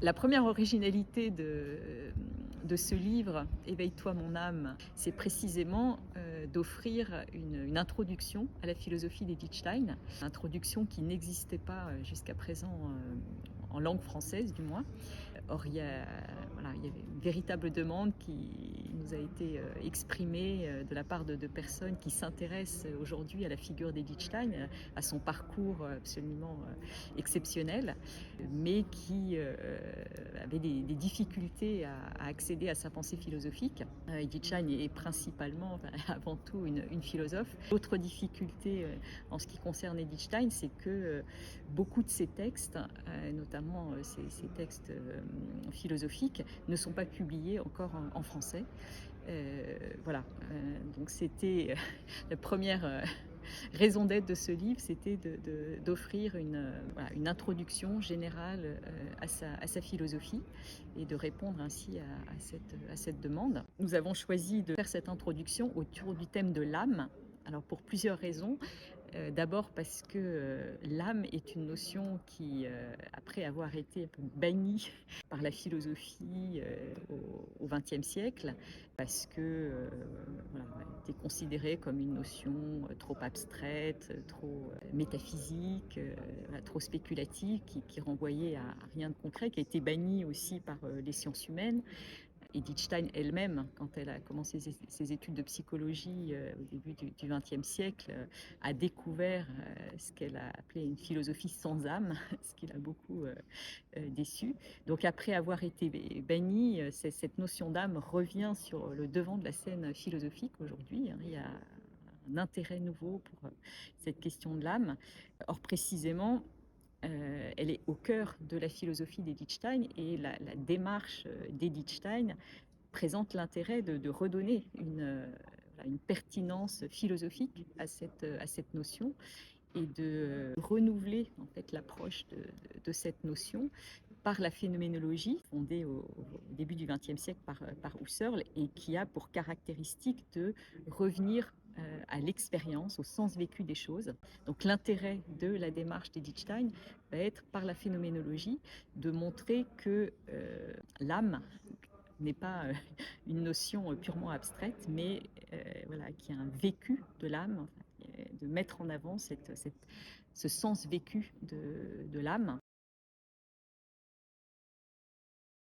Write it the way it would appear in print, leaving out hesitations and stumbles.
La première originalité de ce livre, Éveille-toi mon âme, c'est précisément d'offrir une introduction à la philosophie d'Edith Stein, introduction qui n'existait pas jusqu'à présent en langue française du moins. Or, il y avait une véritable demande qui nous a été exprimée de la part de personnes qui s'intéressent aujourd'hui à la figure d'Edith Stein, à son parcours absolument exceptionnel, mais qui avaient des difficultés à accéder à sa pensée philosophique. Edith Stein est principalement, avant tout, une philosophe. L'autre difficulté en ce qui concerne Edith Stein, c'est que beaucoup de ses textes, notamment ses textes philosophiques, ne sont pas publiés encore en français. Voilà, donc c'était la première raison d'être de ce livre, c'était d'offrir une introduction générale à sa philosophie et de répondre ainsi à cette demande. Nous avons choisi de faire cette introduction autour du thème de l'âme. Alors pour plusieurs raisons. D'abord parce que l'âme est une notion qui, après avoir été bannie par la philosophie au XXe siècle, parce que voilà, elle était considérée comme une notion trop abstraite, trop métaphysique, voilà, trop spéculative, qui renvoyait à rien de concret, qui a été bannie aussi par les sciences humaines. Edith Stein elle-même, quand elle a commencé ses études de psychologie au début du XXe siècle, a découvert ce qu'elle a appelé une philosophie sans âme, ce qui l'a beaucoup déçue. Donc après avoir été bannie, cette notion d'âme revient sur le devant de la scène philosophique aujourd'hui. Il y a un intérêt nouveau pour cette question de l'âme. Or précisément, elle est au cœur de la philosophie d'Edith Stein, et la démarche d'Edith Stein présente l'intérêt de redonner une pertinence philosophique à cette notion, et de renouveler en fait l'approche de cette notion par la phénoménologie fondée au début du XXe siècle par Husserl, et qui a pour caractéristique de revenir à l'expérience, au sens vécu des choses. Donc l'intérêt de la démarche d'Edith Stein va être, par la phénoménologie, de montrer que l'âme n'est pas une notion purement abstraite, mais voilà, qui a un vécu de l'âme, de mettre en avant ce sens vécu de l'âme.